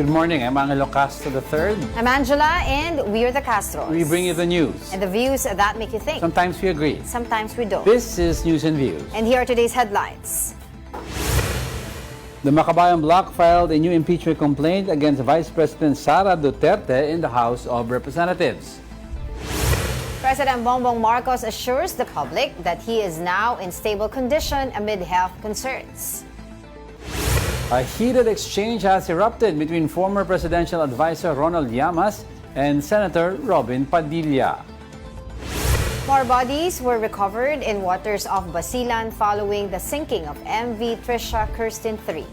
Good morning, I'm Angelo Castro III. I'm Angela, and we are the Castros. We bring you the news. And the views that make you think. Sometimes we agree. Sometimes we don't. This is News and Views. And here are today's headlines. The Makabayan Bloc filed a new impeachment complaint against Vice President Sara Duterte in the House of Representatives. President Bongbong Marcos assures the public that he is now in stable condition amid health concerns. A heated exchange has erupted between former presidential advisor Ronald Llamas and Senator Robin Padilla. More bodies were recovered in waters off Basilan following the sinking of MV Trisha Kirsten 3.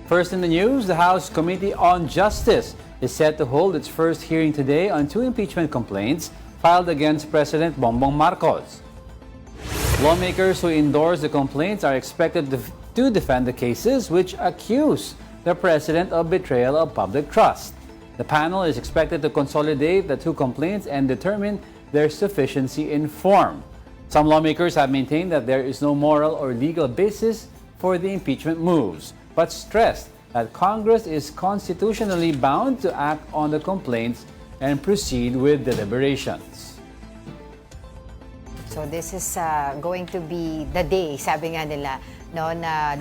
First in the news, the House Committee on Justice is set to hold its first hearing today on two impeachment complaints filed against President Bongbong Marcos. Lawmakers who endorse the complaints are expected to defend the cases which accuse the president of betrayal of public trust. The panel is expected to consolidate the two complaints and determine their sufficiency in form. Some lawmakers have maintained that there is no moral or legal basis for the impeachment moves, but stressed that Congress is constitutionally bound to act on the complaints and proceed with deliberations. So this is going to be the day, sabi nga nila, no, na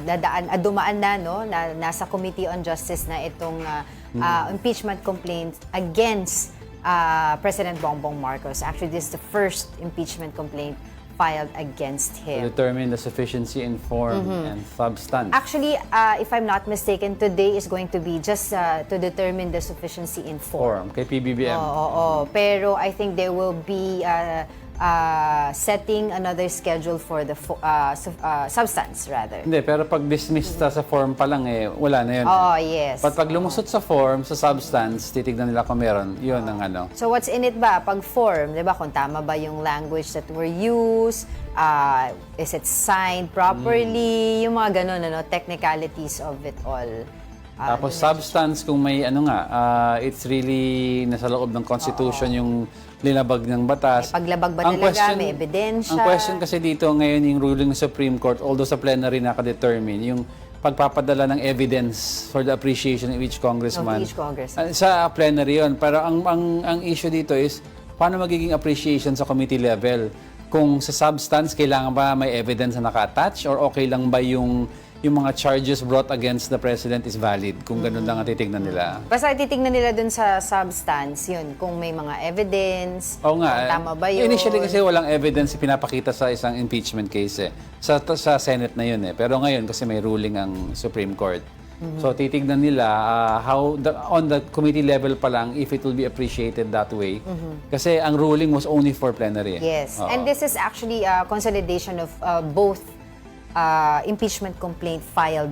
dumaan na, no, na nasa Committee on Justice na itong impeachment complaint against President Bongbong Marcos. Actually, this is the first impeachment complaint filed against him. To determine the sufficiency in form and substance. Actually, if I'm not mistaken, today is going to be just to determine the sufficiency in form. Kay PBBM. Oo. Pero I think there will be setting another schedule for the substance, rather. Hindi, pero pag dismissed sa form pa lang, wala na yun. Oh, yes. But pag lumusot sa form, sa substance, titignan nila kung meron. Yun ang ano. So what's in it ba? Pag form, di ba? Kung tama ba yung language that were used, is it signed properly, yung mga ganun, ano, technicalities of it all. Tapos substance, kung may ano nga, it's really nasa loob ng Constitution yung linabag ng batas. May paglabag ba talaga? May ebidensya? Ang question kasi dito ngayon yung ruling ng Supreme Court, although sa plenary nakadetermine, yung pagpapadala ng evidence for the appreciation of each congressman. Of each congressman. Sa plenary yun. Pero ang issue dito is, paano magiging appreciation sa committee level? Kung sa substance, kailangan ba may evidence na naka-attach? Or okay lang ba yung mga charges brought against the president is valid, kung ganun lang ang titignan nila. Basta titignan nila dun sa substance, yun, kung may mga evidence, Oo nga, kung tama ba yun. Initially kasi walang evidence pinapakita sa isang impeachment case sa Senate na yun Pero ngayon kasi may ruling ang Supreme Court. So titignan nila on the committee level pa lang if it will be appreciated that way. Kasi ang ruling was only for plenary. Yes, and this is actually a consolidation of both impeachment complaint filed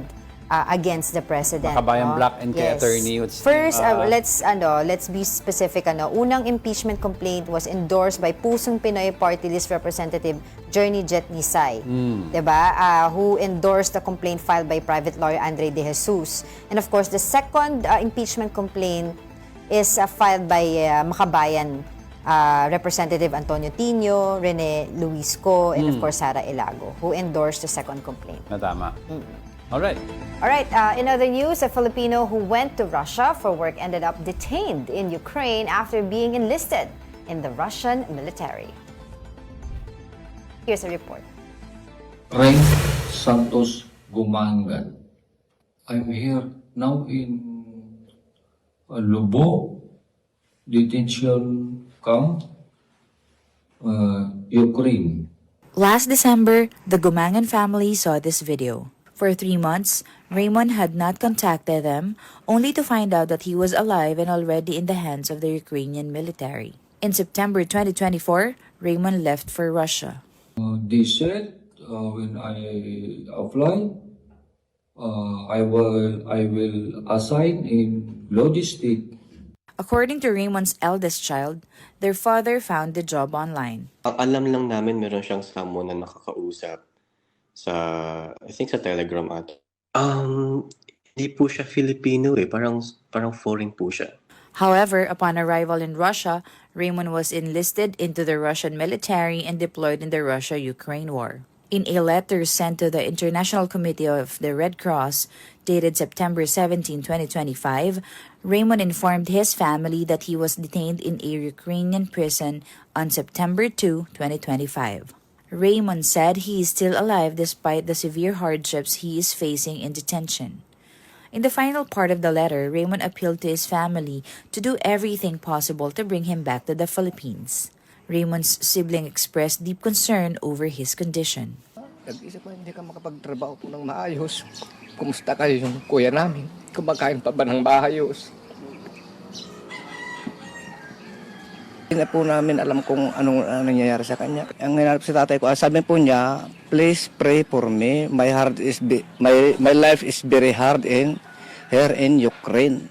against the president. Makabayan Bloc and kay Attorney. First, let's be specific. Unang impeachment complaint was endorsed by Pusong Pinoy Party List Representative Journey Jet Nisay, diba? Who endorsed the complaint filed by private lawyer Andre De Jesus. And of course, the second impeachment complaint is filed by Makabayan Representative Antonio Tino, Rene Luisco, and of course Sara Ilago, who endorsed the second complaint. Tama. All right. In other news, a Filipino who went to Russia for work ended up detained in Ukraine after being enlisted in the Russian military. Here's a report. Frank Santos Gumangan. I'm here now in Lubo detention camp, Ukraine. Last December, the Gumangan family saw this video. For 3 months, Raymond had not contacted them, only to find out that he was alive and already in the hands of the Ukrainian military. In September 2024, Raymond left for Russia. They said when I apply, I will assign in logistic. According to Raymond's eldest child, their father found the job online. Alam lang namin meron siyang someone na nakakausap sa, I think sa Telegram at. Hindi po siya Filipino parang foreign po siya. However, upon arrival in Russia, Raymond was enlisted into the Russian military and deployed in the Russia-Ukraine war. In a letter sent to the International Committee of the Red Cross, dated September 17, 2025, Raymond informed his family that he was detained in a Ukrainian prison on September 2, 2025. Raymond said he is still alive despite the severe hardships he is facing in detention. In the final part of the letter, Raymond appealed to his family to do everything possible to bring him back to the Philippines. Raymond's sibling expressed deep concern over his condition. Nag-isip ko, hindi ka makapagtrabaho po ng maayos. Kumusta kayo yung kuya namin? Kumakain pa ba ng maayos? Hindi na po namin alam kung anong nangyayari sa kanya. Ang hinanap sa tatay ko, sabi po niya, please pray for me. My life is very hard here in Ukraine.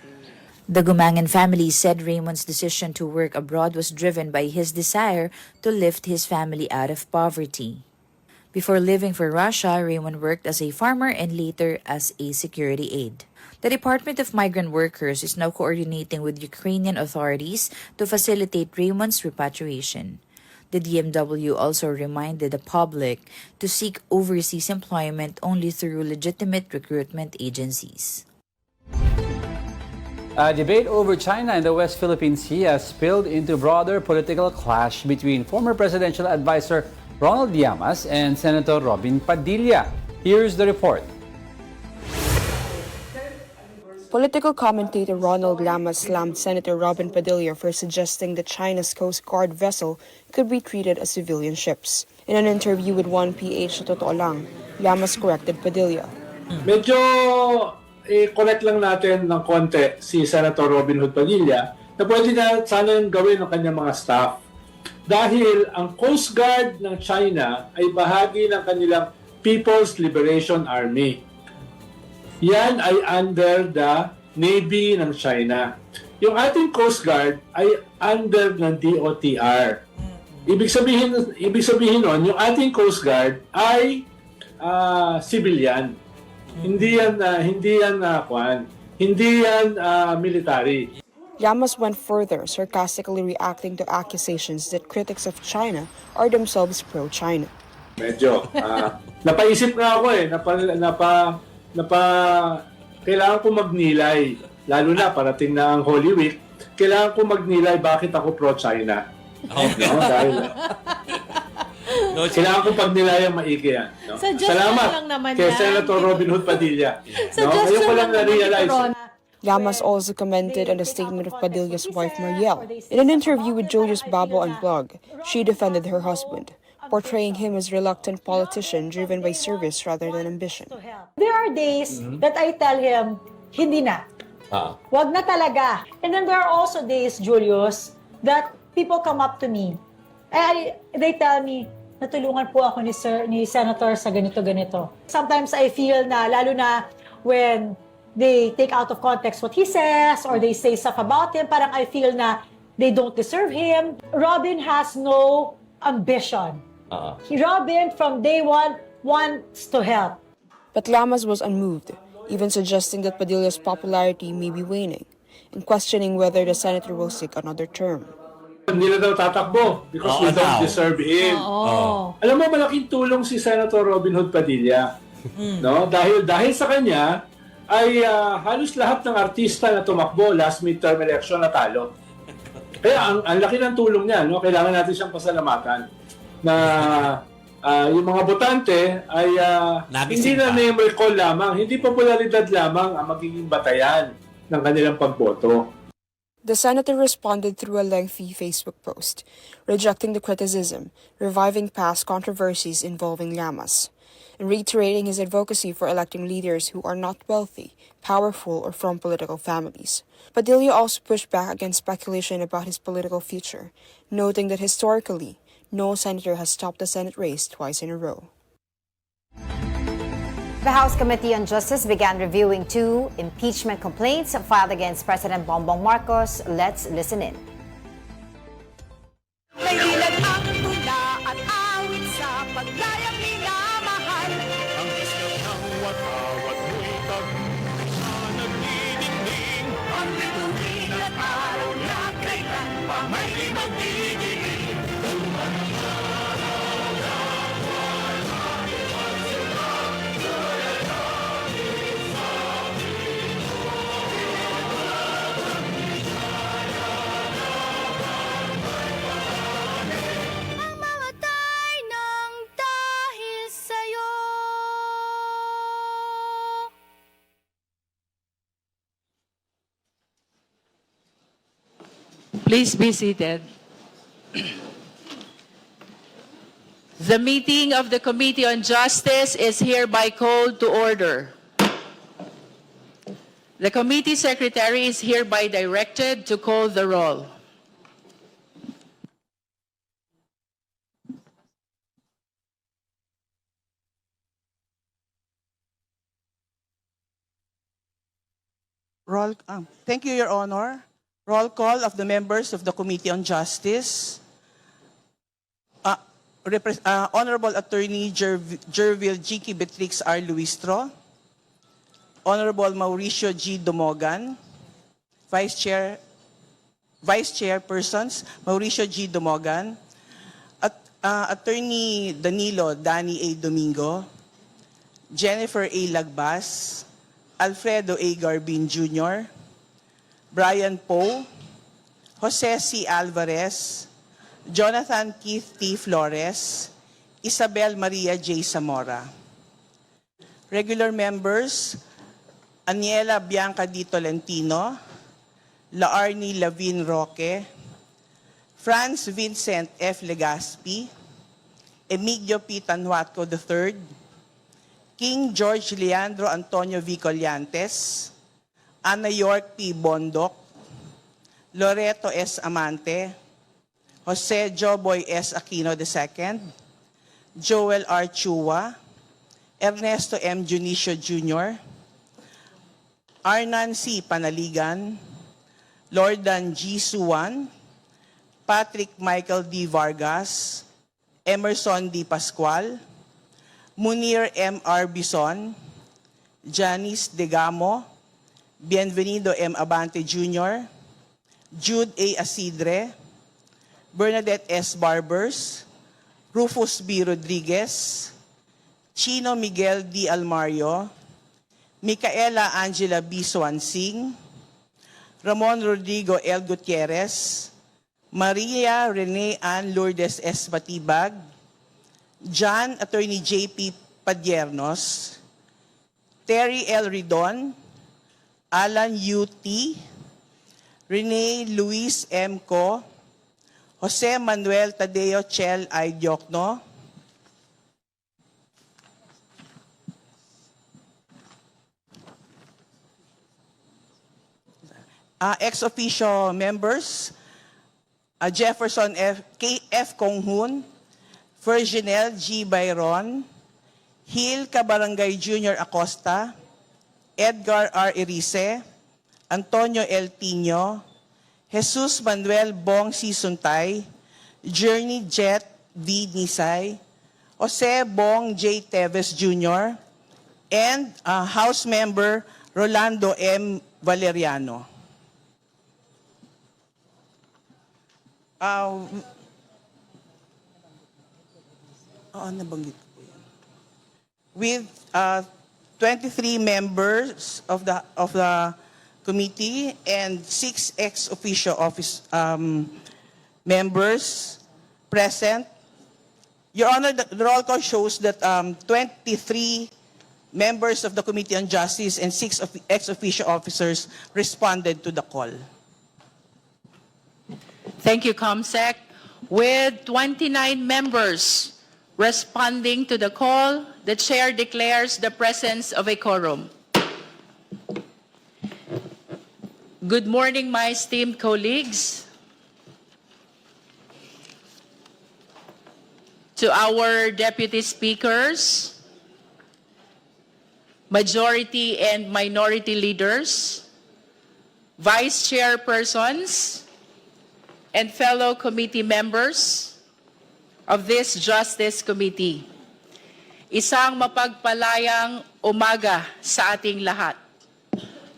The Gumangan family said Raymond's decision to work abroad was driven by his desire to lift his family out of poverty. Before leaving for Russia, Raymond worked as a farmer and later as a security aide. The Department of Migrant Workers is now coordinating with Ukrainian authorities to facilitate Raymond's repatriation. The DMW also reminded the public to seek overseas employment only through legitimate recruitment agencies. A debate over China in the West Philippine Sea has spilled into broader political clash between former presidential advisor Ronald Llamas and Senator Robin Padilla. Here's the report. Political commentator Ronald Llamas slammed Senator Robin Padilla for suggesting that China's Coast Guard vessel could be treated as civilian ships. In an interview with 1PH sa Totoo Lang, Llamas corrected Padilla. Medyo i-correct lang natin ng konti si Senator Robin Hood Padilla na pwede na sana yung gawin ng kanyang mga staff. Dahil ang Coast Guard ng China ay bahagi ng kanilang People's Liberation Army. Yan ay under the Navy ng China. Yung ating Coast Guard ay under ng DOTR. Ibig sabihin nun, yung ating Coast Guard ay civilian. Hindi yan military. Llamas went further, sarcastically reacting to accusations that critics of China are themselves pro-China. Medyo. Napaisip nga ako kailangan ko magnilay. Lalo na, parating na ang Holy Week, kailangan ko magnilay bakit ako pro-China. No? Dahil, kailangan ko pagnilayang maigi yan. No? Salamat kay Senator Robin Hood Padilla. No? Ngayon ko lang na-realize. Llamas also commented on the statement of Padilla's wife Mariel. In an interview with Julius Babo Unplugged, she defended her husband, portraying him as a reluctant politician driven by service rather than ambition. There are days that I tell him, hindi na. Wag na talaga. And then there are also days, Julius, that people come up to me. They tell me, natulungan po ako ni Senator sa ganito-ganito. Sometimes I feel na, lalo na when they take out of context what he says or they say stuff about him, parang I feel na they don't deserve him. Robin has no ambition. Robin, from day one, wants to help. But Llamas was unmoved, even suggesting that Padilla's popularity may be waning and questioning whether the senator will seek another term. Hindi na daw tatakbo because we don't deserve him. Alam mo, malaking tulong si Senator Robin Hood Padilla. No? Dahil sa kanya, ay halos lahat ng artista na tumakbo last midterm election natalo. Kaya ang laki ng tulong niya, no? Kailangan natin siyang pasalamatan na yung mga botante ay hindi na name recall lamang, hindi popularidad lamang ang magiging batayan ng kanilang pagboto. The senator responded through a lengthy Facebook post, rejecting the criticism, reviving past controversies involving Llamas, and reiterating his advocacy for electing leaders who are not wealthy, powerful, or from political families. Padilla also pushed back against speculation about his political future, noting that historically, no senator has topped the Senate race twice in a row. The House Committee on Justice began reviewing 2 impeachment complaints filed against President Bongbong Marcos. Let's listen in. May dilag ang tula at awit sa paglayang minamahal. Ang isip ng watawat mo'y na nagdidingding. Ang bituin at araw na kailan pa may magdidiling. Please be seated. The meeting of the Committee on Justice is hereby called to order. The committee secretary is hereby directed to call the roll. Thank you, Your Honor. Roll call of the members of the Committee on Justice. Honorable Attorney Jervil G. Beatrix R. Luistro, Honorable Mauricio G. Dumogan, Vice Chairpersons Mauricio G. Dumogan, Attorney Danilo Danny A. Domingo, Jennifer A. Lagbas, Alfredo A. Garbin Jr., Brian Poe, Jose C. Alvarez, Jonathan Keith T. Flores, Isabel Maria J. Zamora. Regular members, Aniela Bianca D. Tolentino, Laarni Lavin Roque, Franz Vincent F. Legaspi, Emigdio P. Tanhuatco III, King George Leandro Antonio V. Collantes, Ana York P. Bondoc, Loreto S. Amante, Jose Joboy S. Aquino II, Joel R. Chua, Ernesto M. Junicio Jr., Arnan C. Panaligan, Lordan G. Suwan, Patrick Michael D. Vargas, Emerson D. Pascual, Munir M. R. Bison, Janice Degamo, Bienvenido M. Abante Jr., Jude A. Asidre, Bernadette S. Barbers, Rufus B. Rodriguez, Chino Miguel D. Almario, Micaela Angela B. Swansing, Ramon Rodrigo L. Gutierrez, Maria Rene Ann Lourdes S. Batibag, John Attorney J.P. Padiernos, Terry L. Ridon, Alan U. T., Rene Luis M. Co., Jose Manuel Tadeo Chel I. Diokno, ex officio members, Jefferson F. Konghun, Virginel G. Bayron, Hil Cabarangay Jr. Acosta, Edgar R. Erice, Antonio L. Tino, Jesus Manuel Bong C. Suntay, Journey Jet V. Nisay, Jose Bong J. Teves Jr., and House Member Rolando M. Valeriano. Nabanggit ko po yan. With 23 members of the committee and 6 ex officio office members present. Your Honor, the roll call shows that 23 members of the Committee on Justice and 6 ex officio officers responded to the call. Thank you, COMSEC. With 29 members responding to the call, the chair declares the presence of a quorum. Good morning, my esteemed colleagues. To our deputy speakers, majority and minority leaders, vice chairpersons, and fellow committee members of this Justice Committee. Isang mapagpalayang umaga sa ating lahat.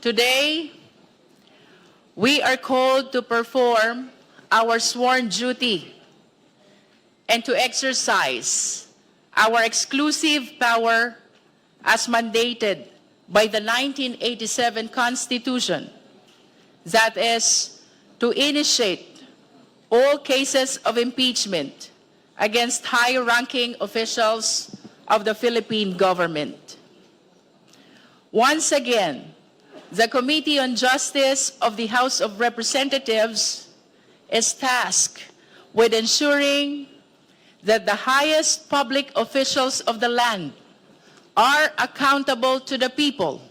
Today, we are called to perform our sworn duty and to exercise our exclusive power as mandated by the 1987 Constitution, that is, to initiate all cases of impeachment against high-ranking officials of the Philippine government. Once again, the Committee on Justice of the House of Representatives is tasked with ensuring that the highest public officials of the land are accountable to the people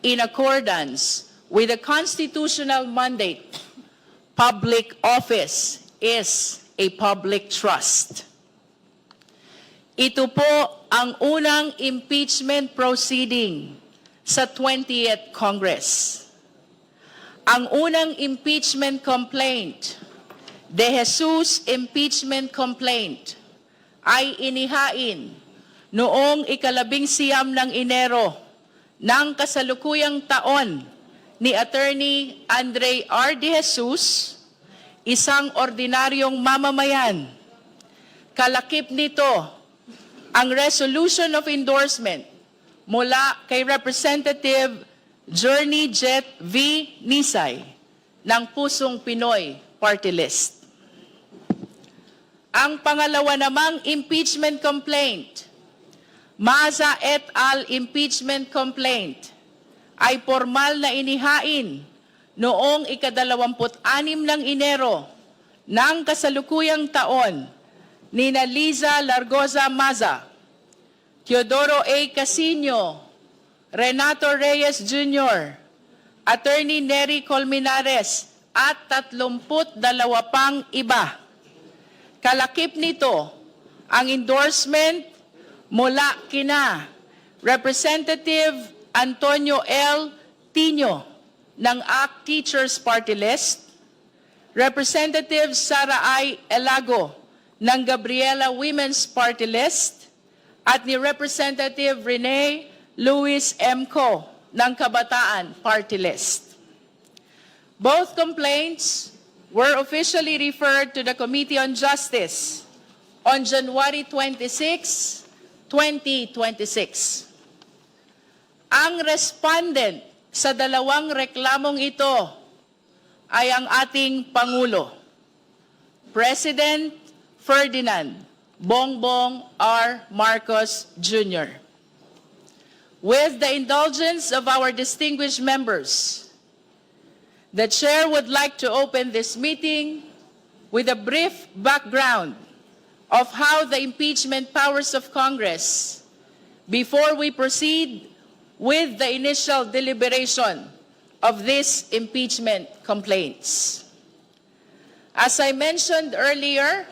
in accordance with the constitutional mandate. Public office is a public trust. Ito po ang unang impeachment proceeding sa 20th Congress. Ang unang impeachment complaint, De Jesus impeachment complaint, ay inihain noong ika-19 ng Enero ng kasalukuyang taon ni Attorney Andre R. De Jesus, isang ordinaryong mamamayan. Kalakip nito ang resolution of endorsement mula kay Representative Journey Jet V. Nisay ng Pusong Pinoy Party List. Ang pangalawa namang impeachment complaint, Maza et al. Impeachment complaint, ay formal na inihain noong ika-26 ng Enero ng kasalukuyang taon ni Liza Largoza Maza, Teodoro A. Casino, Renato Reyes Jr., Attorney Nery Colmenares at 32 pang iba. Kalakip nito ang endorsement mula kina Representative Antonio L. Tino ng ACT Teachers Party List, Representative Sara I. Elago ng Gabriela Women's Party List, at ni Representative Rene Luis M. Co. ng Kabataan Party List. Both complaints were officially referred to the Committee on Justice on January 26, 2026. Ang respondent sa dalawang reklamong ito ay ang ating Pangulo, President Ferdinand Bongbong R. Marcos Jr. With the indulgence of our distinguished members, the Chair would like to open this meeting with a brief background of how the impeachment powers of Congress before we proceed with the initial deliberation of these impeachment complaints. As I mentioned earlier,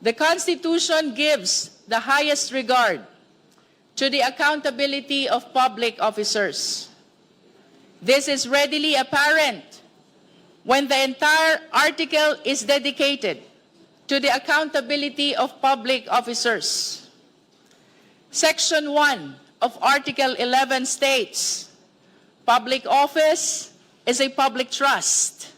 the Constitution gives the highest regard to the accountability of public officers. This is readily apparent when the entire article is dedicated to the accountability of public officers. Section 1 of Article 11 states, public office is a public trust.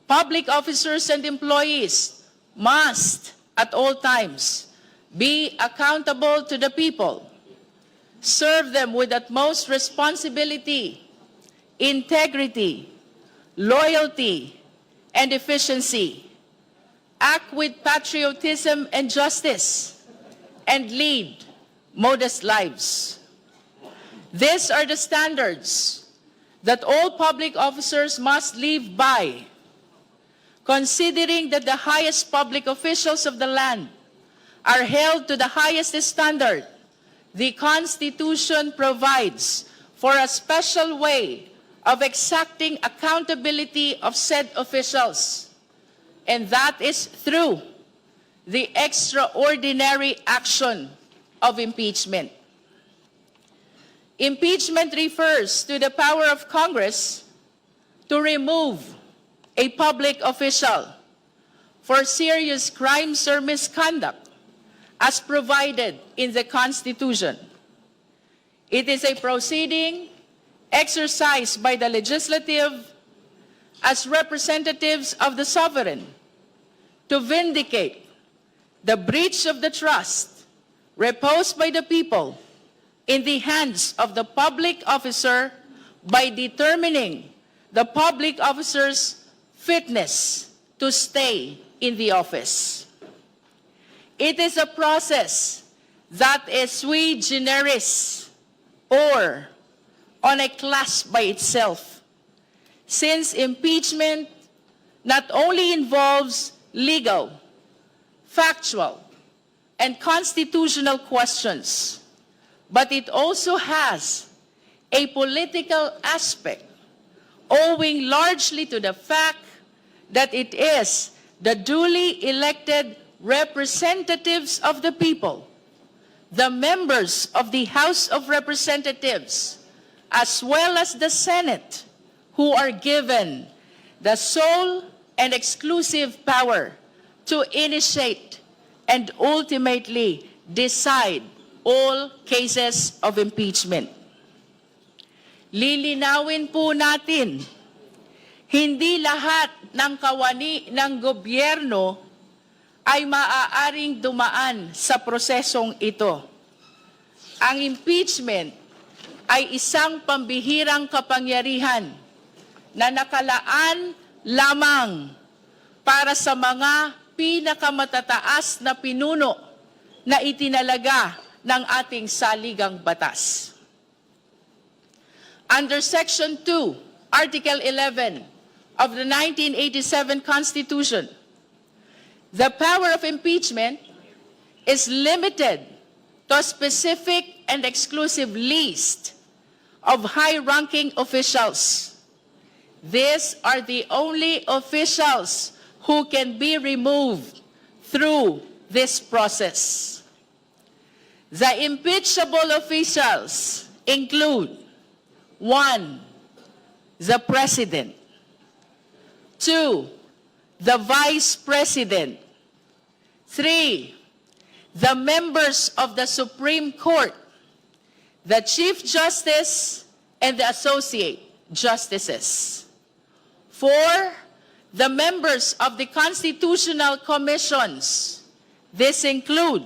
Public officers and employees must, at all times, be accountable to the people, serve them with utmost responsibility, integrity, loyalty, and efficiency, act with patriotism and justice, and lead modest lives. These are the standards that all public officers must live by, considering that the highest public officials of the land are held to the highest standard. The Constitution provides for a special way of exacting accountability of said officials, and that is through the extraordinary action of impeachment. Impeachment refers to the power of Congress to remove a public official for serious crimes or misconduct as provided in the Constitution. It is a proceeding exercised by the legislative as representatives of the sovereign to vindicate the breach of the trust reposed by the people in the hands of the public officer by determining the public officer's fitness to stay in the office. It is a process that is sui generis, or on a class by itself, since impeachment not only involves legal, factual, and constitutional questions, but it also has a political aspect, owing largely to the fact that it is the duly elected representatives of the people, the members of the House of Representatives, as well as the Senate, who are given the sole and exclusive power to initiate and ultimately decide all cases of impeachment. Lilinawin po natin, hindi lahat ng kawani ng gobyerno ay maaaring dumaan sa prosesong ito. Ang impeachment ay isang pambihirang kapangyarihan na nakalaan lamang para sa mga pinakamatataas na pinuno na itinalaga ng ating saligang batas. Under Section 2, Article 11 of the 1987 Constitution, the power of impeachment is limited to a specific and exclusive list of high-ranking officials. These are the only officials who can be removed through this process. The impeachable officials include 1. The President. 2. The Vice President. 3. The members of the Supreme Court, the Chief Justice, and the Associate Justices. 4. The members of the Constitutional Commissions. This include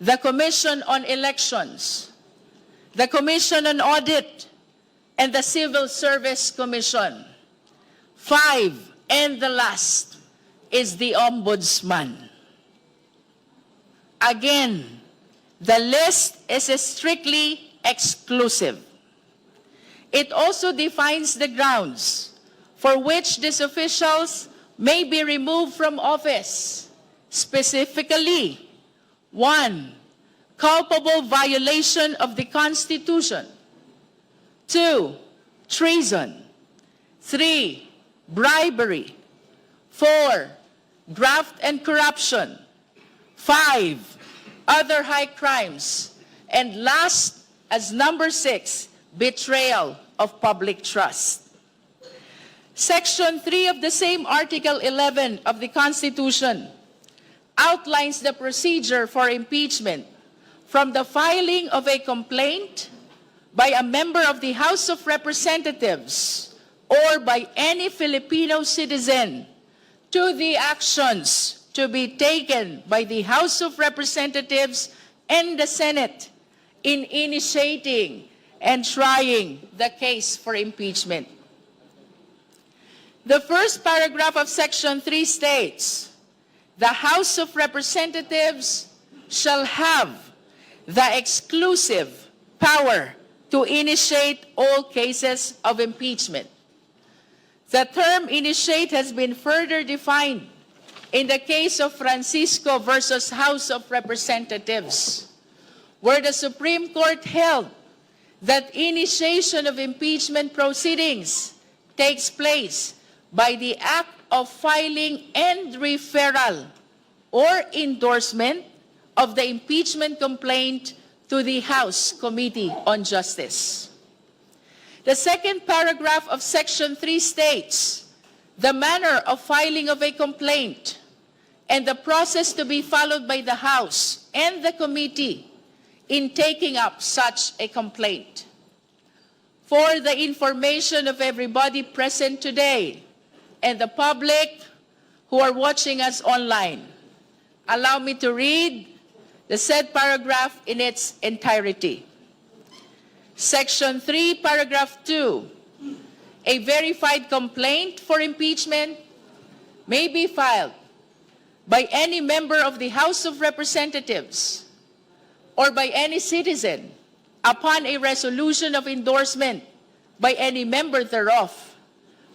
the Commission on Elections, the Commission on Audit, and the Civil Service Commission. 5, and the last, is the Ombudsman. Again, the list is strictly exclusive. It also defines the grounds for which these officials may be removed from office. Specifically, 1. Culpable violation of the Constitution. 2. Treason. 3. Bribery. 4. Graft and corruption. 5. Other high crimes. And last, as number 6, betrayal of public trust. Section 3 of the same Article 11 of the Constitution outlines the procedure for impeachment from the filing of a complaint by a member of the House of Representatives or by any Filipino citizen to the actions to be taken by the House of Representatives and the Senate in initiating and trying the case for impeachment. The first paragraph of Section 3 states, the House of Representatives shall have the exclusive power to initiate all cases of impeachment. The term initiate has been further defined in the case of Francisco versus House of Representatives, where the Supreme Court held that initiation of impeachment proceedings takes place by the act of filing and referral or endorsement of the impeachment complaint to the House Committee on Justice. The second paragraph of Section 3 states, the manner of filing of a complaint and the process to be followed by the House and the committee in taking up such a complaint. For the information of everybody present today and the public who are watching us online, allow me to read the said paragraph in its entirety. Section 3, paragraph 2, a verified complaint for impeachment may be filed by any member of the House of Representatives or by any citizen upon a resolution of endorsement by any member thereof,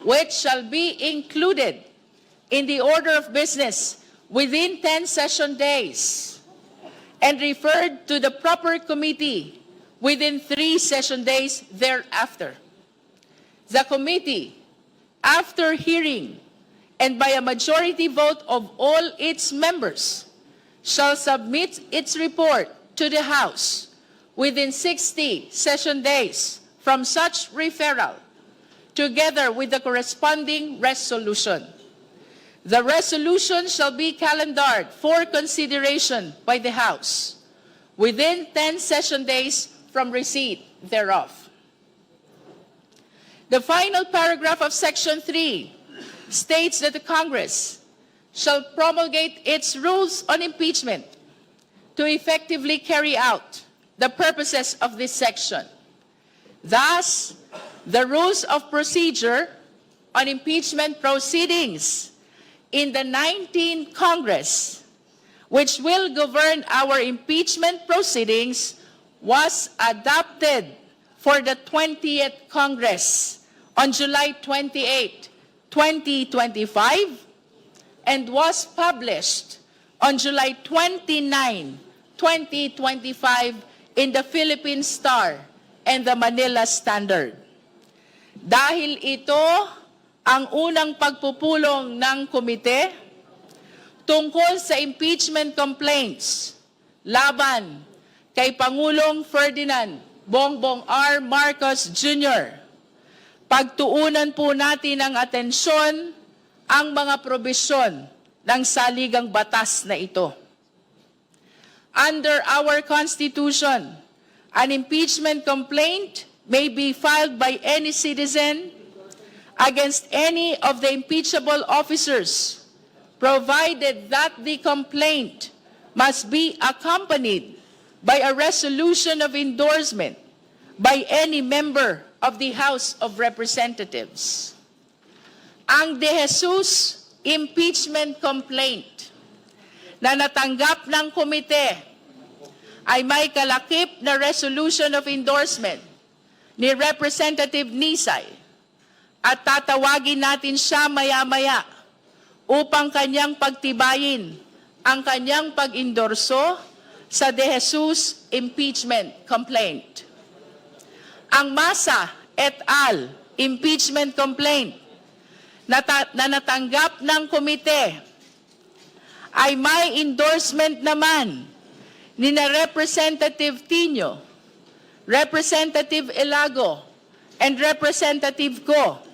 which shall be included in the order of business within 10 session days and referred to the proper committee within 3 session days thereafter. The committee, after hearing and by a majority vote of all its members, shall submit its report to the House within 60 session days from such referral, together with the corresponding resolution. The resolution shall be calendared for consideration by the House within 10 session days from receipt thereof. The final paragraph of Section 3 states that the Congress shall promulgate its rules on impeachment to effectively carry out the purposes of this section. Thus, the rules of procedure on impeachment proceedings in the 19th Congress, which will govern our impeachment proceedings, was adopted for the 20th Congress on July 28, 2025, and was published on July 29, 2025 in the Philippine Star and the Manila Standard. Dahil ito ang unang pagpupulong ng komite tungkol sa impeachment complaints laban kay Pangulong Ferdinand Bongbong R. Marcos Jr., pagtuunan po natin ng atensyon ang mga probisyon ng saligang batas na ito. Under our Constitution, an impeachment complaint may be filed by any citizen against any of the impeachable officers, provided that the complaint must be accompanied by a resolution of endorsement by any member of the House of Representatives. Ang De Jesus impeachment complaint na natanggap ng komite ay may kalakip na resolution of endorsement ni Representative Nisay at tatawagin natin siya maya-maya upang kanyang pagtibayin ang kanyang pag-endorso sa De Jesus impeachment complaint. Ang Masa et al. Impeachment complaint na natanggap ng komite ay may endorsement naman ni na Representative Tino, Representative Elago, and Representative Go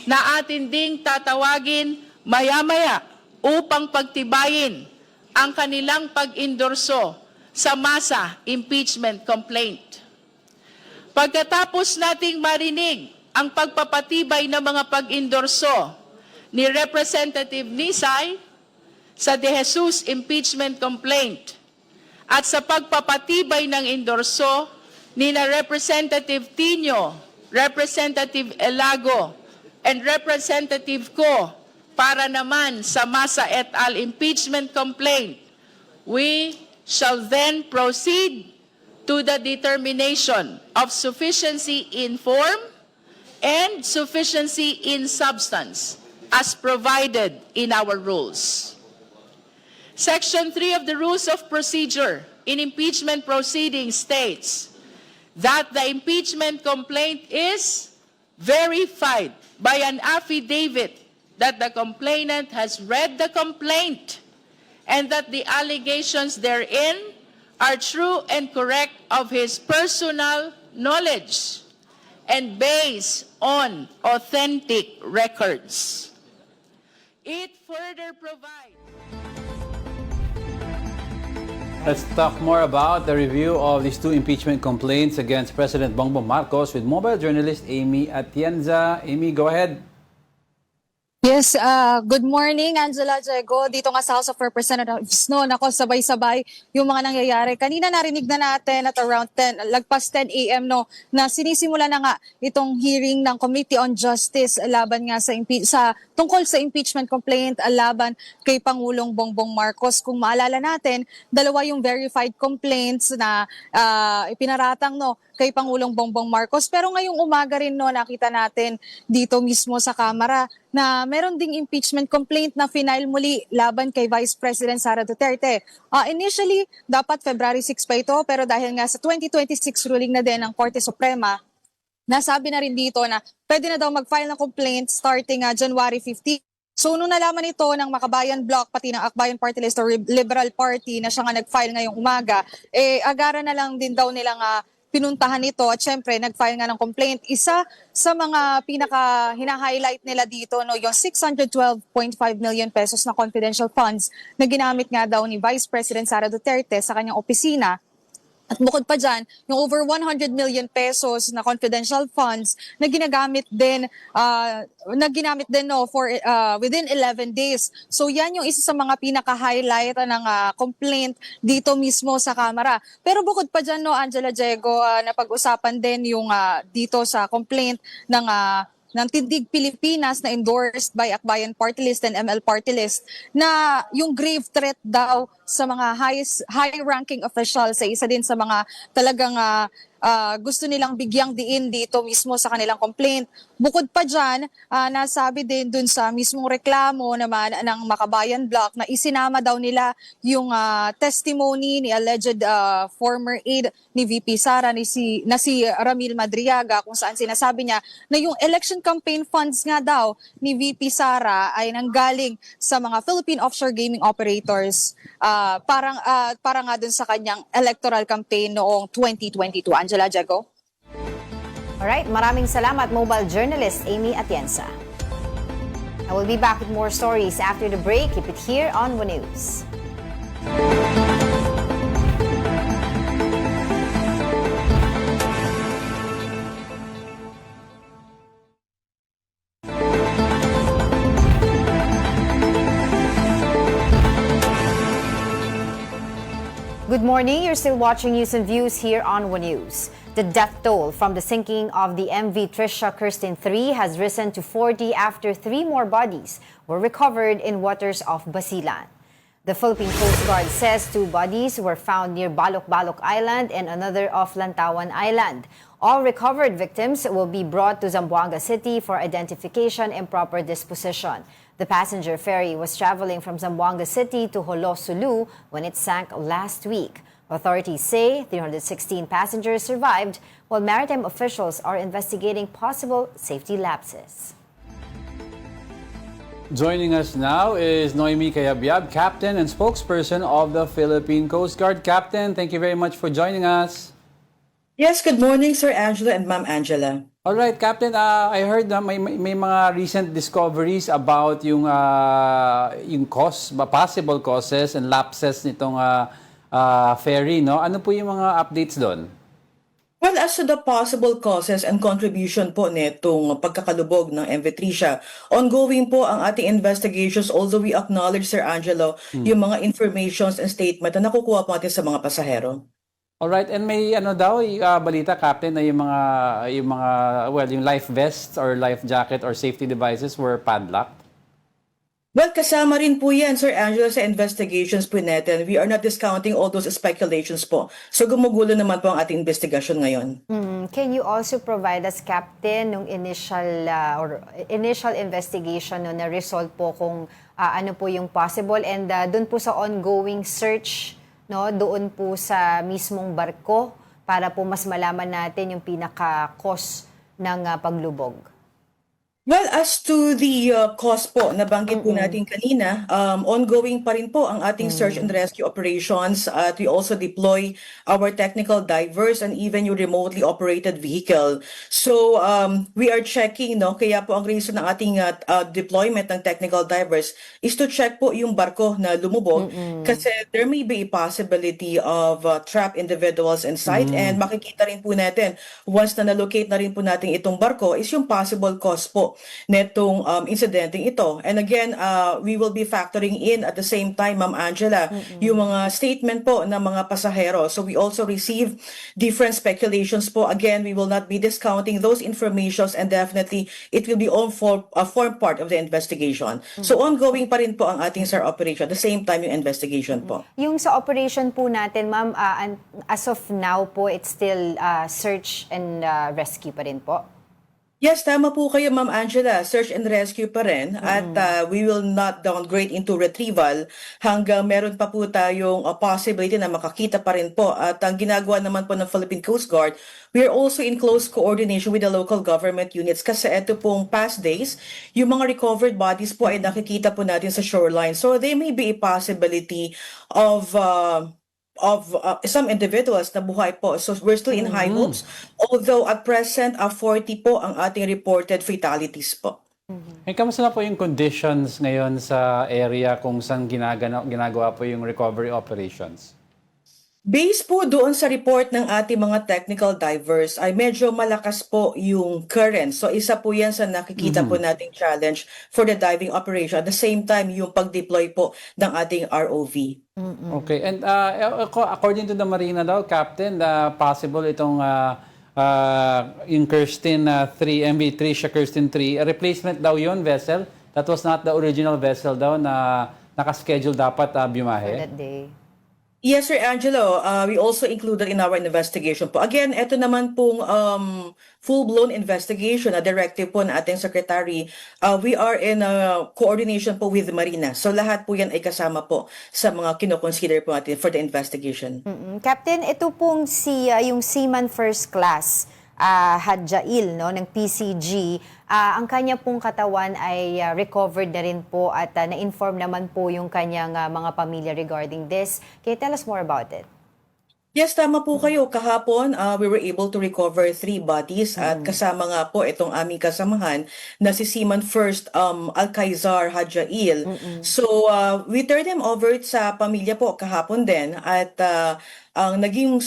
na atin ding tatawagin maya-maya upang pagtibayin ang kanilang pag-endorso sa Masa impeachment complaint. Pagkatapos nating marinig ang pagpapatibay ng mga pag-endorso ni Representative Nisay sa De Jesus impeachment complaint at sa pagpapatibay ng endorso ni na Representative Tino, Representative Elago, and Representative Ko para naman sa Masa et al. Impeachment complaint, we shall then proceed to the determination of sufficiency in form and sufficiency in substance as provided in our rules. Section 3 of the Rules of Procedure in Impeachment Proceedings states that the impeachment complaint is verified by an affidavit that the complainant has read the complaint and that the allegations therein are true and correct of his personal knowledge and based on authentic records. It further provides... Let's talk more about the review of these two impeachment complaints against President Bongbong Marcos with mobile journalist Amy Atienza. Amy, go ahead. Yes, good morning, Angela Diego. Dito nga sa House of Representatives, no, nako, sabay-sabay yung mga nangyayari. Kanina narinig na natin at around 10, lagpas 10 a.m., no, na sinisimula na nga itong hearing ng Committee on Justice laban nga sa tungkol sa impeachment complaint laban kay Pangulong Bongbong Marcos. Kung maalala natin, dalawa yung verified complaints na ipinaratang, no, kay Pangulong Bongbong Marcos. Pero ngayong umaga rin no, nakita natin dito mismo sa Kamara na meron ding impeachment complaint na final muli laban kay Vice President Sara Duterte. Initially, dapat February 6 pa ito, pero dahil nga sa 2026 ruling na din ng Korte Suprema, nasabi na rin dito na pwede na daw mag-file ng complaint starting January 15. So nung nalaman ito ng Makabayan Bloc pati ng Akbayan Party List or Liberal Party na siya nga nag-file ngayong umaga, agara na lang din daw nilang pinuntahan ito at syempre nag-file nga ng complaint. Isa sa mga pinaka hina-highlight nila dito no, yung 612.5 million pesos na confidential funds na ginamit nga daw ni Vice President Sara Duterte sa kanyang opisina. At bukod pa dyan, yung over 100 million pesos na confidential funds na ginagamit din no, for within 11 days. So yan yung isa sa mga pinaka-highlight ng complaint dito mismo sa Kamara. Pero bukod pa dyan, no, Angela Diego, napag-usapan din yung dito sa complaint ng Tindig Pilipinas na endorsed by Akbayan Party List and ML Party List na yung grave threat daw sa mga high-ranking officials sa isa din sa mga talagang gusto nilang bigyang diin dito mismo sa kanilang complaint. Bukod pa dyan, nasabi din dun sa mismong reklamo naman ng Makabayan Bloc na isinama daw nila yung testimony ni alleged former aide ni VP Sara na si Ramil Madriaga kung saan sinasabi niya na yung election campaign funds nga daw ni VP Sara ay nanggaling sa mga Philippine offshore gaming operators para nga dun sa kanyang electoral campaign noong 2022. Angela Diego. Alright, maraming salamat mobile journalist Amy Atienza. I will be back with more stories after the break. Keep it here on One News. Good morning. You're still watching News and Views here on One News. The death toll from the sinking of the MV Trisha Kirsten 3 has risen to 40 after 3 more bodies were recovered in waters off Basilan. The Philippine Coast Guard says 2 bodies were found near Balok-Balok Island and another off Lantawan Island. All recovered victims will be brought to Zamboanga City for identification and proper disposition. The passenger ferry was traveling from Zamboanga City to Holo Sulu when it sank last week. Authorities say 316 passengers survived, while maritime officials are investigating possible safety lapses. Joining us now is Noemi Cayabyab, Captain and spokesperson of the Philippine Coast Guard. Captain, thank you very much for joining us. Yes, good morning, Sir Angela and Ma'am Angela. All right, Captain, I heard na may mga recent discoveries about yung possible causes and lapses nitong ferry, no? Ano po yung mga updates doon? Well, as to the possible causes and contribution po nitong pagkakalubog ng MV Trisha, ongoing po ang ating investigations, although we acknowledge, Sir Angelo, yung mga informations and statement na nakukuha po natin sa mga pasahero. Alright, and may balita, Captain, na yung life vests or life jacket or safety devices were padlocked? Well, kasama rin po yan, Sir Angelo, sa investigations po natin. We are not discounting all those speculations po. So gumugulo naman po ang ating investigasyon ngayon. Can you also provide us, Captain, nung initial investigation na result po kung ano po yung possible and dun po sa ongoing search, no, doon po sa mismong barko para po mas malaman natin yung pinaka-cause ng paglubog? Well, as to the cause po, nabanggit po natin kanina, ongoing pa rin po ang ating search and rescue operations at we also deploy our technical divers and even yung remotely operated vehicle. So, we are checking, no? Kaya po ang reason ng ating deployment ng technical divers is to check po yung barko na lumubog kasi there may be a possibility of trapped individuals inside and makikita rin po natin once na na-locate na rin po natin itong barko is yung possible cause po po netong incidenteng ito. And again, we will be factoring in at the same time, Ma'am Angela, yung mga statement po ng mga pasahero. So we also receive different speculations po. Again, we will not be discounting those informations and definitely it will be form part of the investigation. So ongoing pa rin po ang ating SAR operation. At the same time, yung investigation po. Yung sa operation po natin, ma'am, as of now po, it's still search and rescue pa rin po? Yes, tama po kayo, Ma'am Angela. Search and rescue pa rin. At we will not downgrade into retrieval hanggang meron pa po tayong possibility na makakita pa rin po. At ang ginagawa naman po ng Philippine Coast Guard, we are also in close coordination with the local government units kasi ito pong past days, yung mga recovered bodies po ay nakikita po natin sa shoreline. So there may be a possibility of some individuals na buhay po. So we're still in high hopes. Although at present, 40 po ang ating reported fatalities po. Kamusta na po yung conditions ngayon sa area kung saan ginagawa po yung recovery operations? Based po doon sa report ng ating mga technical divers ay medyo malakas po yung current. So isa po yan sa nakikita po nating challenge for the diving operation. At the same time, yung pag-deploy po ng ating ROV. Okay. And according to the Marina daw, Captain, possible itong yung Kirsten 3, MV Tricia Kirsten 3, a replacement daw yun vessel. That was not the original vessel daw na nakaschedule dapat bumahe. For that day. Yes, Sir Angelo. We also included in our investigation po. Again, ito naman pong full-blown investigation, a directive po ng ating secretary. We are in coordination po with Marina. So lahat po yan ay kasama po sa mga kinoconsider po natin for the investigation. Captain, ito pong yung Seaman First Class, Hadjail, no, ng PCG, ang kanya pong katawan ay recovered na rin po at na-inform naman po yung kanyang mga pamilya regarding this. Can you tell us more about it? Yes, tama po kayo. Kahapon, we were able to recover 3 bodies at kasama nga po itong aming kasamahan na si Seaman First Alcaizar Hadjail. So, we turned them over sa pamilya po kahapon din at ang naging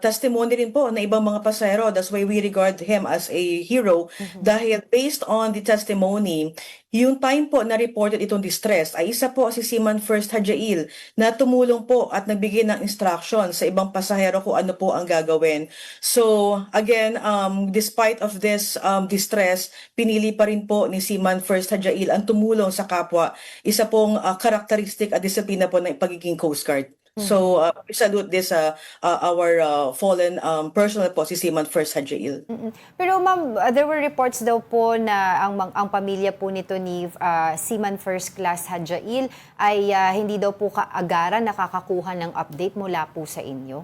testimony rin po ng ibang mga pasahero. That's why we regard him as a hero dahil based on the testimony, yung time po na reported itong distress ay isa po si Seaman First Hadjail na tumulong po at nagbigay ng instruction sa ibang pasahero kung ano po ang gagawin. So again, despite of this distress, pinili pa rin po ni Seaman First Hadjail ang tumulong sa kapwa. Isa pong karakteristik at disiplina po ng pagiging Coast Guard. So, we salute this, our fallen personnel po, si Seaman First Hadjail. Pero ma'am, there were reports daw po na ang pamilya po nito ni Seaman First Class Hadjail ay hindi daw po kaagaran nakakakuha ng update mula po sa inyo.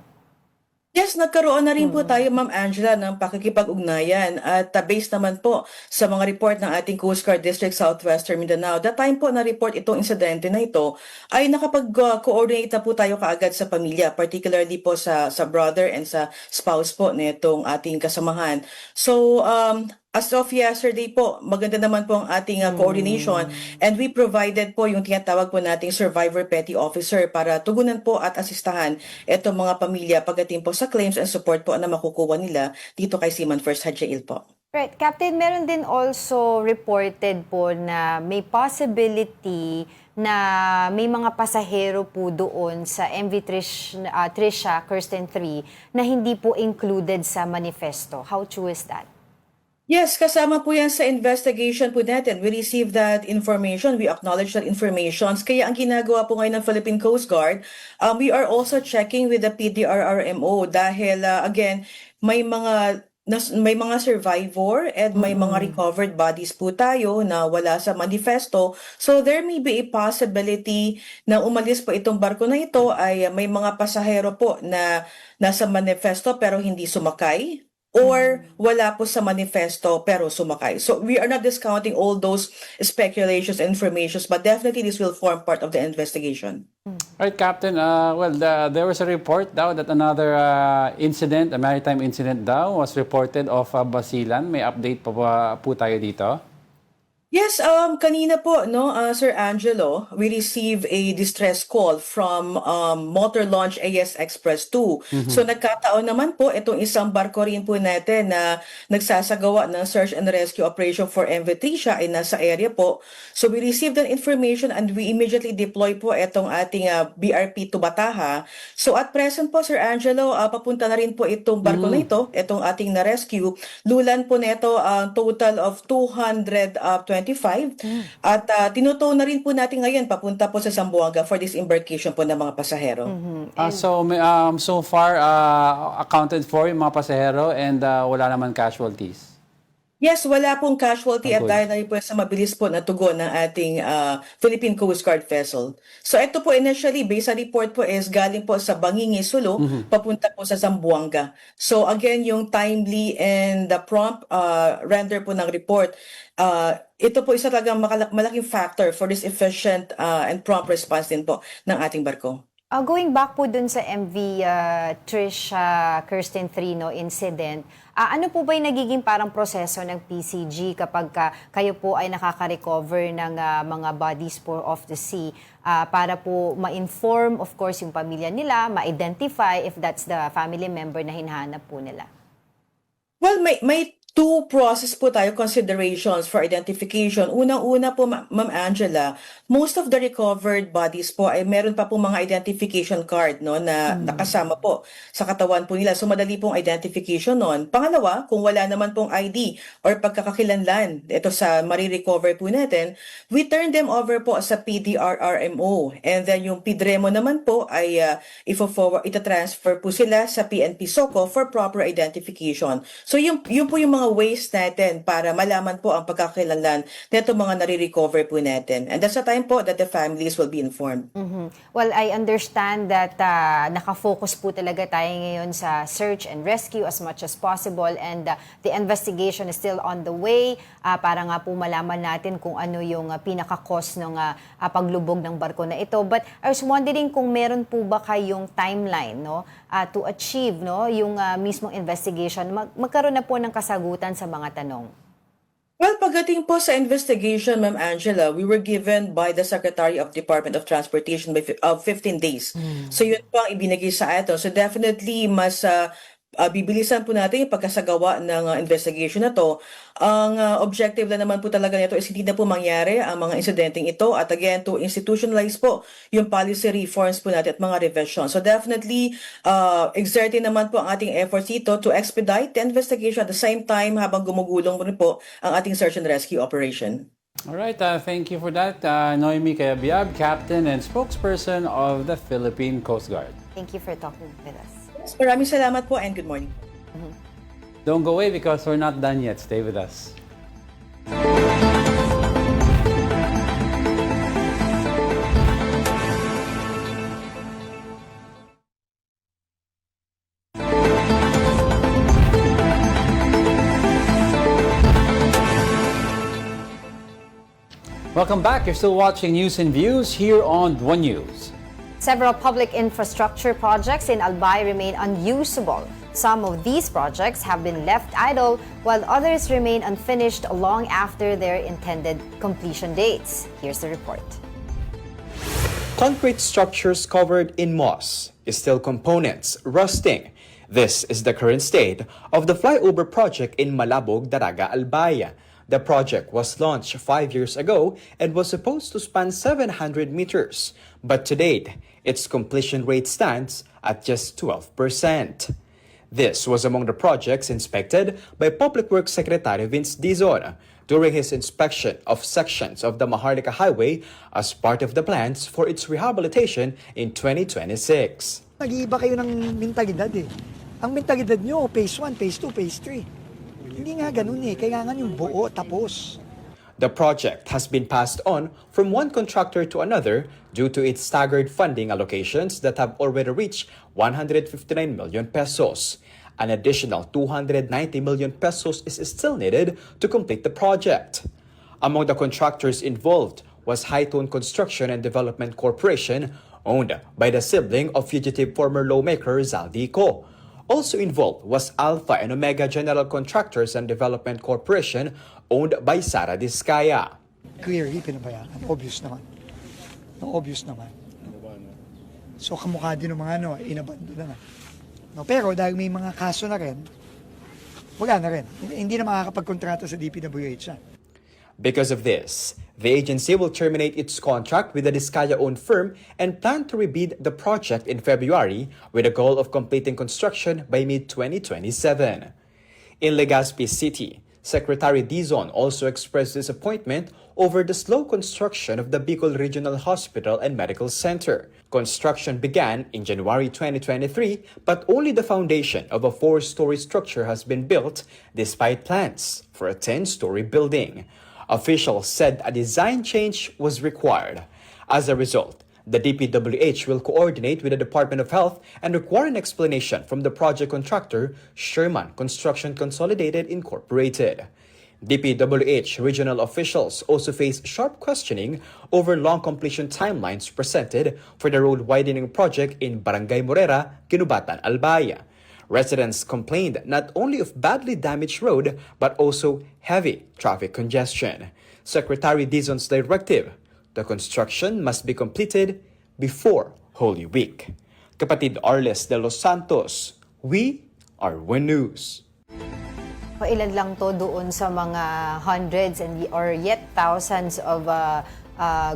Yes, nagkaroon na rin po tayo, Ma'am Angela, ng pakikipag-ugnayan at based naman po sa mga report ng ating Coast Guard District Southwestern Mindanao, the time po na report itong insidente na ito ay nakapag-coordinate na po tayo kaagad sa pamilya, particularly po sa brother and sa spouse po nitong ating kasamahan. So, as of yesterday po, maganda naman po ang ating coordination and we provided po yung tinatawag po nating Survivor Petty Officer para tugunan po at asistahan itong mga pamilya pagdating po sa claims and support po na makukuha nila dito kay Seaman First Hadjail po. Right. Captain, meron din also reported po na may possibility na may mga pasahero po doon sa MV Tricia Kirsten 3 na hindi po included sa manifesto. How true is that? Yes, kasama po yan sa investigation po natin. We received that information. We acknowledge that information. Kaya ang ginagawa po ngayon ng Philippine Coast Guard, we are also checking with the PDRRMO dahil, again, may mga survivor and may mga recovered bodies po tayo na wala sa manifesto. So there may be a possibility na umalis po itong barko na ito ay may mga pasahero po na nasa manifesto pero hindi sumakay. Or wala po sa manifesto pero sumakay. So we are not discounting all those speculations and informations, but definitely this will form part of the investigation. Right, Captain. There was a report daw that another incident, a maritime incident daw, was reported off Basilan. May update po tayo dito? Yes, kanina po, no, Sir Angelo, we received a distress call from Motor Launch AS Express 2. So nagkataon naman po itong isang barko rin po natin na nagsasagawa ng search and rescue operation for Invitation ay nasa area po. So we received that information and we immediately deploy po itong ating BRP to Bataha. So at present po, Sir Angelo, papunta na rin po itong barko na ito, itong ating na-rescue. Lulan po nito ang total of 225 at tinutow na rin po natin ngayon papunta po sa Zamboanga for this embarkation po ng mga pasahero. So far, accounted for yung mga pasahero and wala naman casualties. Yes, wala pong casualty at Good. dahil na rin po sa mabilis po na tugon ng ating Philippine Coast Guard vessel. So ito po initially, based sa report po is galing po sa Bangingi, Sulu, papunta po sa Zamboanga. So again, yung timely and the prompt render po ng report, ito po isa talagang malaking factor for this efficient and prompt response din po ng ating barko. Going back po dun sa MV Trish Kirsten 3 no, incident, ano po ba yung nagiging parang proseso ng PCG kapag kayo po ay nakaka-recover ng mga bodies po off the sea para po ma-inform, of course, yung pamilya nila, ma-identify if that's the family member na hinahanap po nila? Well, may two process po tayo considerations for identification. Unang-una po, Ma'am Angela, most of the recovered bodies po ay meron pa po mga identification card no na nakasama po sa katawan po nila. So madali pong identification noon. Pangalawa, kung wala naman pong ID or pagkakakilanlan ito sa marirecover po natin, we turn them over po sa PDRRMO. And then yung PDREMO naman po ay ita-transfer po sila sa PNP SOCO for proper identification. So yun po yung mga ways natin para malaman po ang pagkakakilanlan nito mga nare-recover po natin. And that's the time po that the families will be informed. Well, I understand that nakafocus po talaga tayo ngayon sa search and rescue as much as possible and the investigation is still on the way para nga po malaman natin kung ano yung pinaka-cause ng paglubog ng barko na ito. But I was wondering kung meron po ba kayong timeline no, to achieve no, yung mismong investigation. Magkaroon na po ng kasagutan sa mga tanong. Well, pagdating po sa investigation, Ma'am Angela, we were given by the Secretary of Department of Transportation of 15 days. So yun po ang ibinigay sa ato. So definitely mas bibilisan po natin yung pagkasagawa ng investigation na to. Ang objective na naman po talaga nito is hindi na po mangyari ang mga insidenteng ito at again to institutionalize po yung policy reforms po natin at mga revision. So definitely exerting naman po ang ating efforts dito to expedite the investigation at the same time habang gumugulong po ang ating search and rescue operation. All right, thank you for that, Noemi Cayabyab, Captain and Spokesperson of the Philippine Coast Guard. Thank you for talking with us. Maraming salamat po and good morning. Don't go away because we're not done yet. Stay with us. Welcome back. You're still watching News and Views here on One News. Several public infrastructure projects in Albay remain unusable. Some of these projects have been left idle, while others remain unfinished long after their intended completion dates. Here's the report. Concrete structures covered in moss, steel components rusting. This is the current state of the flyover project in Malabog, Daraga, Albay. The project was launched 5 years ago and was supposed to span 700 meters. But to date, its completion rate stands at just 12%. This was among the projects inspected by Public Works Secretary Vince Dizon during his inspection of sections of the Maharlika Highway as part of the plans for its rehabilitation in 2026. Nag-iiba kayo ng mentalidad eh. Ang mentalidad nyo, phase 1, phase 2, phase 3. Hindi nga ganun eh. Kailangan yung buo, tapos. The project has been passed on from one contractor to another due to its staggered funding allocations that have already reached 159 million pesos. An additional 290 million pesos is still needed to complete the project. Among the contractors involved was Hightone Construction and Development Corporation, owned by the sibling of fugitive former lawmaker Zaldico. Also involved was Alpha and Omega General Contractors and Development Corporation, owned by Sara Diskaya. Clearly, pinabayaan. Obvious naman. No, obvious naman. So, kamukha din ng mga inabando na. No, pero dahil may mga kaso na rin, wala na rin. Hindi na makakapagkontrata sa DPWH. Because of this, the agency will terminate its contract with the Diskaya-owned firm and plan to rebid the project in February with a goal of completing construction by mid-2027. In Legazpi City, Secretary Dizon also expressed disappointment over the slow construction of the Bicol Regional Hospital and Medical Center. Construction began in January 2023, but only the foundation of a 4-story structure has been built despite plans for a 10-story building. Officials said a design change was required. As a result, the DPWH will coordinate with the Department of Health and require an explanation from the project contractor, Sherman Construction Consolidated Incorporated. DPWH regional officials also face sharp questioning over long completion timelines presented for the road widening project in Barangay Morera, Ginubatan, Albaya. Residents complained not only of badly damaged road but also heavy traffic congestion. Secretary Dizon's directive, the construction must be completed before Holy Week. Kapatid Arles de los Santos, we are One News. Ilan lang to doon sa mga hundreds or yet thousands of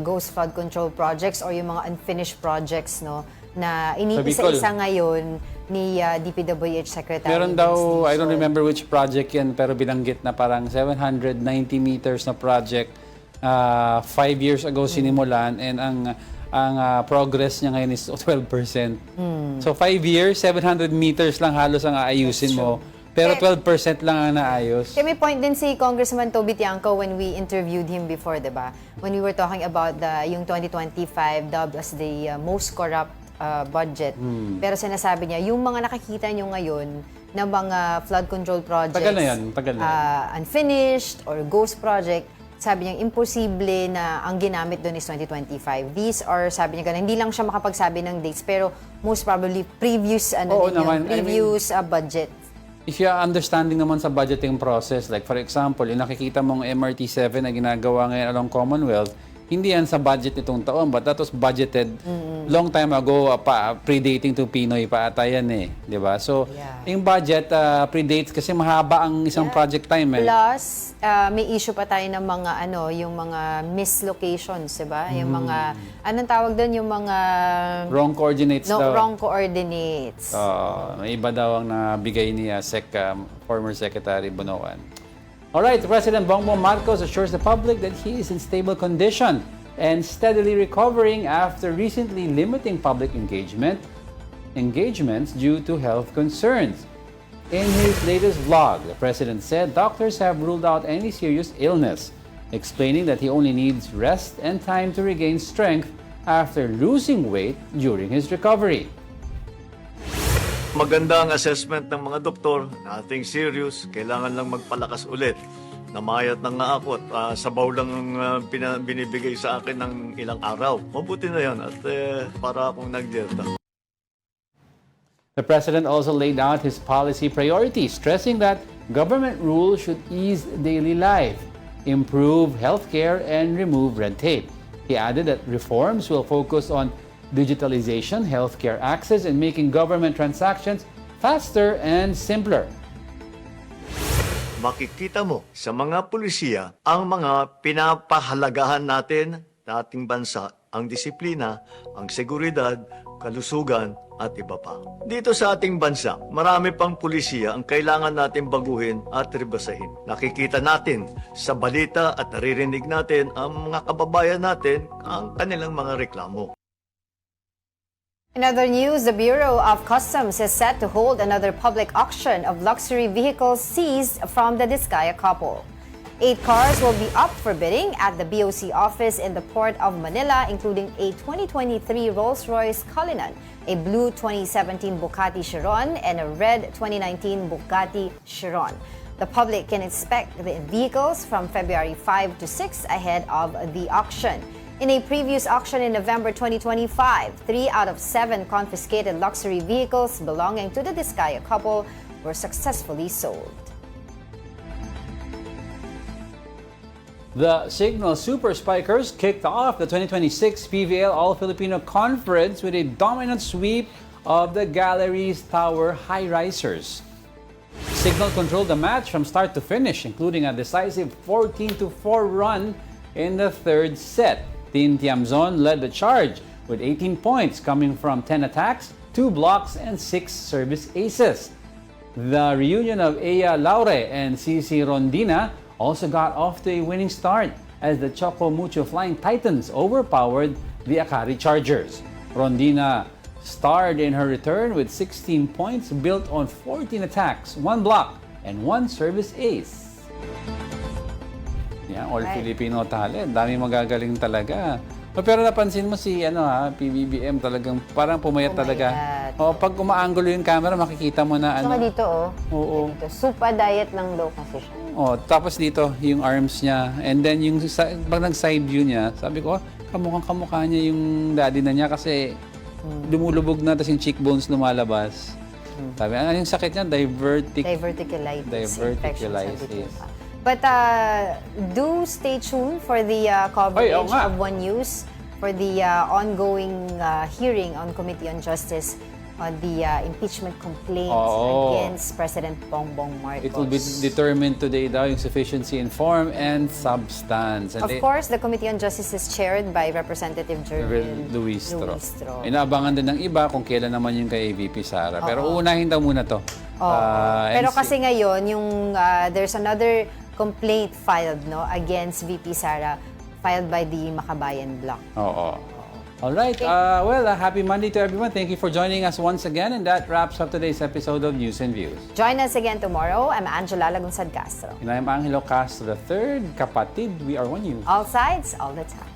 ghost flood control projects or yung mga unfinished projects na iniisa-isa ngayon ni DPWH Secretary. Meron daw, I don't remember which project yan, pero binanggit na parang 790 meters na project 5 years ago sinimulan, and ang progress niya ngayon is 12%. So 5 years, 700 meters lang halos ang aayusin mo. Pero 12% lang ang naayos. Kaya may point din si Congressman Toby Tiangco when we interviewed him before, diba? When we were talking about yung 2025 dubbed as the most corrupt budget. Pero sinasabi niya, yung mga nakikita nyo ngayon na mga flood control projects, tagal na yan. Unfinished or ghost project, sabi niya, imposible na ang ginamit doon is 2025. These are, sabi niya, hindi lang siya makapagsabi ng dates, pero most probably previous, budget. If you are understanding naman sa budgeting process, like for example, yung nakikita mong MRT7 na ginagawa ngayon along Commonwealth, hindi yan sa budget itong taon, but that was budgeted long time ago, predating to Pinoy pa ata yan eh. Diba? So, yung budget predates kasi mahaba ang isang project time eh. Plus, may issue pa tayo ng mga yung mga mislocations, diba? Yung mga, anong tawag doon? Yung mga... Wrong coordinates daw. Wrong coordinates. May iba daw ang nabigay ni former Secretary Bonoan. Alright, President Bongbong Marcos assures the public that he is in stable condition and steadily recovering after recently limiting public engagements due to health concerns. In his latest vlog, the President said doctors have ruled out any serious illness, explaining that he only needs rest and time to regain strength after losing weight during his recovery. Maganda ang assessment ng mga doktor, nothing serious, kailangan lang magpalakas ulit. Namayat na nga ako at sabaw lang ang binibigay sa akin ng ilang araw. Mabuti na yan at para akong nag-dieta. The President also laid out his policy priorities, stressing that government rules should ease daily life, improve healthcare, and remove red tape. He added that reforms will focus on digitalization, healthcare access, and making government transactions faster and simpler. Makikita mo sa mga pulisiya ang mga pinapahalagahan natin na ating bansa, ang disiplina, ang seguridad, kalusugan, at iba pa. Dito sa ating bansa, marami pang pulisiya ang kailangan natin baguhin at rebasahin. Nakikita natin sa balita at naririnig natin ang mga kababayan natin ang kanilang mga reklamo. In other news, the Bureau of Customs is set to hold another public auction of luxury vehicles seized from the Diskaya couple. 8 cars will be up for bidding at the BOC office in the Port of Manila, including a 2023 Rolls-Royce Cullinan, a blue 2017 Bugatti Chiron, and a red 2019 Bugatti Chiron. The public can expect the vehicles from February 5 to 6 ahead of the auction. In a previous auction in November 2025, 3 out of 7 confiscated luxury vehicles belonging to the Diskaya couple were successfully sold. The Signal Super Spikers kicked off the 2026 PVL All-Filipino Conference with a dominant sweep of the Galleries Tower High-Risers. Signal controlled the match from start to finish, including a decisive 14-4 run in the third set. Team Tiamzon led the charge with 18 points coming from 10 attacks, 2 blocks, and 6 service aces. The reunion of Ea Laure and CC Rondina also got off to a winning start as the Choco Mucho Flying Titans overpowered the Akari Chargers. Rondina starred in her return with 16 points built on 14 attacks, 1 block, and 1 service ace. Yan, all Filipino talent. Dami magagaling talaga. Pero napansin mo si PBBM talagang parang pumayat talaga. Pag umaanggulo yung camera, makikita mo na Saka dito, Oo. Dito, super diet lang daw kasi siya. Tapos dito, yung arms niya. And then, pag nag-side view niya, sabi ko, kamukhang-kamukha niya yung daddy na niya kasi lumulubog na, tapos yung cheekbones lumalabas. Sabi, ano yung sakit niya? Diverticulitis. Diverticulitis. But do stay tuned for the coverage of One News for the ongoing hearing on Committee on Justice on the impeachment complaints against President Bongbong Marcos. It will be determined today daw yung sufficiency in form and substance. And Of course, the Committee on Justice is chaired by Representative Jervin Luistro. Inaabangan din ng iba kung kailan naman yung kay VP Sara. Pero uunahin daw muna to. Pero kasi ngayon, yung there's another complaint filed against VP Sara filed by the Makabayan Bloc. All right. Happy Monday to everyone. Thank you for joining us once again. And that wraps up today's episode of News and Views. Join us again tomorrow. I'm Angela Lagunsad Castro. And I'm Angelo Castro III. Kapatid, we are One News. All sides, all the time.